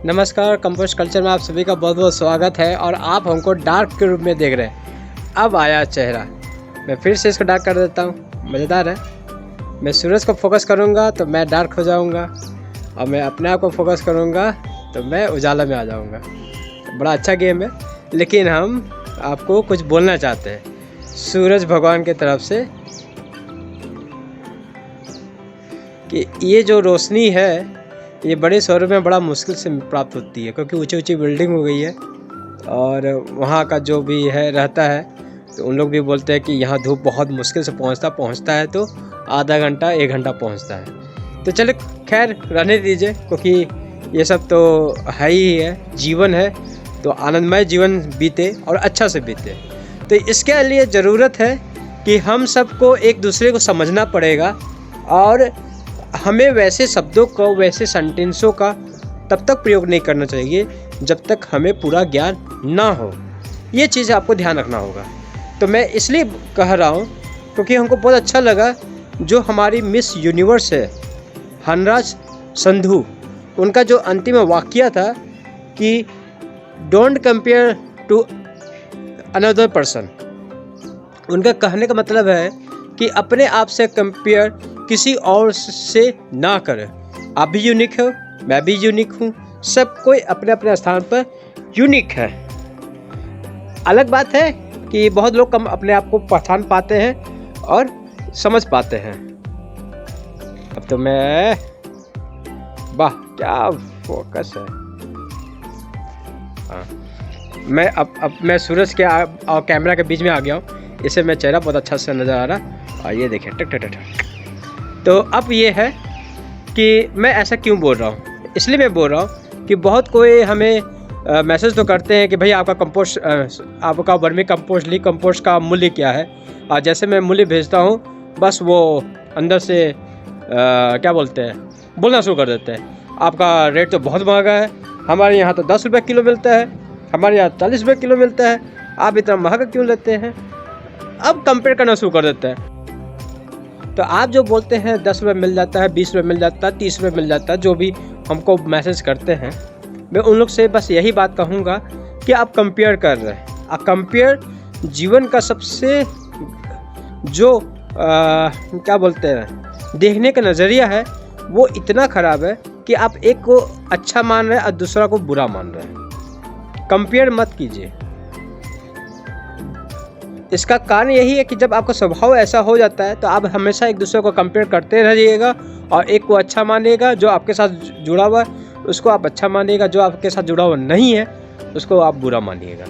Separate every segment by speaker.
Speaker 1: नमस्कार, compost culture में आप सभी का बहुत बहुत स्वागत है। और आप हमको डार्क के रूप में देख रहे हैं। अब आया चेहरा, मैं फिर से इसको डार्क कर देता हूँ। मज़ेदार है। मैं सूरज को फोकस करूँगा तो मैं डार्क हो जाऊँगा, और मैं अपने आप को फोकस करूँगा तो मैं उजाला में आ जाऊँगा। बड़ा अच्छा गेम है, लेकिन हम आपको कुछ बोलना चाहते हैं सूरज भगवान की तरफ से कि ये जो रोशनी है ये बड़े शहरों में बड़ा मुश्किल से प्राप्त होती है, क्योंकि ऊंची ऊंची बिल्डिंग हो गई है। और वहाँ का जो भी है रहता है तो उन लोग भी बोलते हैं कि यहाँ धूप बहुत मुश्किल से पहुँचता है तो आधा घंटा 1 घंटा पहुँचता है। तो चले खैर रहने दीजिए, क्योंकि ये सब तो है ही है, जीवन है तो आनंदमय जीवन बीते और अच्छा से बीते। तो इसके लिए ज़रूरत है कि हम सबको एक दूसरे को समझना पड़ेगा, और हमें वैसे शब्दों को, वैसे सेंटेंसों का तब तक प्रयोग नहीं करना चाहिए जब तक हमें पूरा ज्ञान ना हो। ये चीज़ आपको ध्यान रखना होगा। तो मैं इसलिए कह रहा हूँ क्योंकि हमको बहुत अच्छा लगा जो हमारी मिस यूनिवर्स है हनराज संधू, उनका जो अंतिम वाक्य था कि don't compare to another person. उनका कहने का मतलब है कि अपने आप से कंपेयर किसी और से ना करें। आप भी यूनिक हो, मैं भी यूनिक हूँ, सब कोई अपने अपने स्थान पर यूनिक है। अलग बात है कि बहुत लोग कम अपने आप को पहचान पाते हैं और समझ पाते हैं। अब तो मैं वाह क्या फोकस है। हाँ, मैं अब मैं सूरज के और कैमरा के बीच में आ गया हूँ, इससे मैं चेहरा बहुत अच्छा से नज़र आ रहा। और ये देखिए टक टक टक। तो अब ये है कि मैं ऐसा क्यों बोल रहा हूँ। इसलिए मैं बोल रहा हूँ कि बहुत कोई हमें मैसेज तो करते हैं कि भाई आपका कंपोस्ट, आपका वर्मी कंपोस्ट कंपोस्ट का मूल्य क्या है। और जैसे मैं मूल्य भेजता हूँ बस वो अंदर से क्या बोलते हैं, बोलना शुरू कर देते हैं आपका रेट तो बहुत महंगा है, हमारे यहाँ तो 10 रुपये किलो मिलता है, हमारे यहाँ 40 रुपये किलो मिलता है, आप इतना महंगा क्यों लेते हैं। अब कंपेयर करना शुरू कर देते हैं। तो आप जो बोलते हैं 10 रुपये मिल जाता है, 20 रुपये मिल जाता है, 30 रुपये मिल जाता है, जो भी हमको मैसेज करते हैं, मैं उन लोग से बस यही बात कहूँगा कि आप कंपेयर कर रहे हैं। आप कंपेयर जीवन का सबसे जो क्या बोलते हैं देखने का नज़रिया है वो इतना ख़राब है कि आप एक को अच्छा मान रहे हैं और दूसरा को बुरा मान रहे हैं। कंपेयर मत कीजिए। इसका कारण यही है कि जब आपका स्वभाव ऐसा हो जाता है तो आप हमेशा एक दूसरे को कंपेयर करते रहिएगा, और एक को अच्छा मानिएगा जो आपके साथ जुड़ा हुआ है उसको आप अच्छा मानिएगा, जो आपके साथ जुड़ा हुआ नहीं है उसको आप बुरा मानिएगा।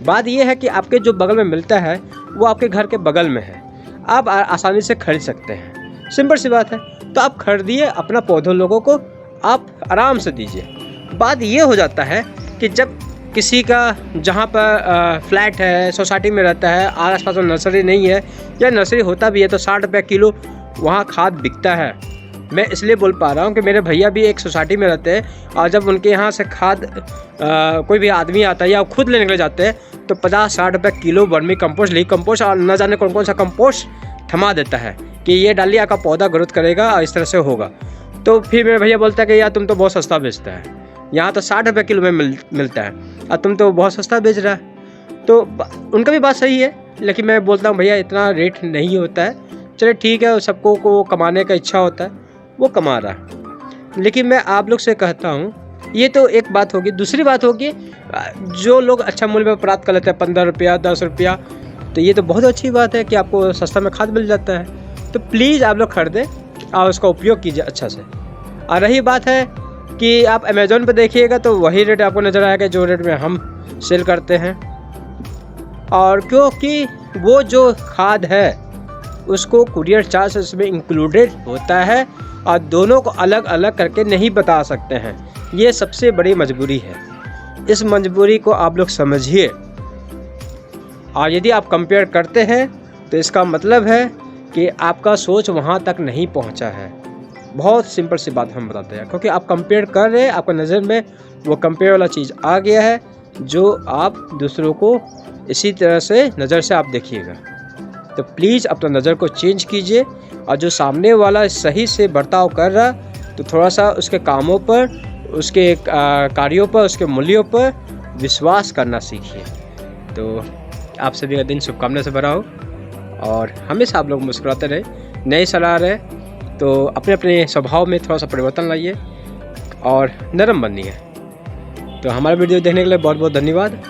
Speaker 1: बात यह है कि आपके जो बगल में मिलता है वो आपके घर के बगल में है, आप आसानी से खरीद सकते हैं, सिंपल सी बात है। तो आप खरीदिए, अपना पौधों लोगों को आप आराम से दीजिए। बात ये हो जाता है कि जब किसी का जहाँ पर फ्लैट है, सोसाइटी में रहता है, आस पास में नर्सरी नहीं है, या नर्सरी होता भी है तो 60 रुपये किलो वहाँ खाद बिकता है। मैं इसलिए बोल पा रहा हूँ कि मेरे भैया भी एक सोसाइटी में रहते हैं, और जब उनके यहाँ से खाद कोई भी आदमी आता है या खुद लेने के लिए जाते हैं तो 50-60 रुपये किलो वर्मी कंपोस्ट, ली कंपोस्ट और न जाने कौन कौन सा कंपोस्ट थमा देता है कि ये डालिए, आपका पौधा ग्रोथ करेगा और इस तरह से होगा। तो फिर मेरे भैया बोलता है कि यार तुम तो बहुत सस्ता बेचता है, यहाँ तो 60 रुपये किलो में मिलता है और तुम तो बहुत सस्ता बेच रहा है। तो उनका भी बात सही है, लेकिन मैं बोलता हूँ भैया इतना रेट नहीं होता है, चलिए ठीक है, सबको को कमाने का इच्छा होता है, वो कमा रहा है। लेकिन मैं आप लोग से कहता हूँ, ये तो एक बात होगी। दूसरी बात होगी जो लोग अच्छा मूल्य में प्राप्त कर लेते हैं 15 रुपया 10 रुपया, तो ये तो बहुत अच्छी बात है कि आपको सस्ता में खाद मिल जाता है। तो प्लीज़ आप लोग खरीदें और उसका उपयोग कीजिए अच्छा से। और रही बात है कि आप अमेज़ॉन पर देखिएगा तो वही रेट आपको नज़र आएगा जो रेट में हम सेल करते हैं, और क्योंकि वो जो खाद है उसको कुरियर चार्ज उसमें इंक्लूडेड होता है, और दोनों को अलग अलग करके नहीं बता सकते हैं। ये सबसे बड़ी मजबूरी है, इस मजबूरी को आप लोग समझिए। और यदि आप कंपेयर करते हैं तो इसका मतलब है कि आपका सोच वहाँ तक नहीं पहुँचा है। बहुत सिंपल सी बात हम बताते हैं, क्योंकि आप कंपेयर कर रहे हैं, आपका नज़र में वो कंपेयर वाला चीज़ आ गया है, जो आप दूसरों को इसी तरह से नज़र से आप देखिएगा। तो प्लीज़ अपना नज़र को चेंज कीजिए, और जो सामने वाला सही से बर्ताव कर रहा तो थोड़ा सा उसके कामों पर, उसके कार्यों पर, उसके मूल्यों पर विश्वास करना सीखिए। तो आप सभी का दिन शुभकामनाओं से भरा हो और हमेशा आप लोग मुस्कुराते रहे। नई सलाह रहे तो अपने अपने स्वभाव में थोड़ा सा परिवर्तन लाइए और नरम बनिए। तो हमारा वीडियो देखने के लिए बहुत बहुत धन्यवाद।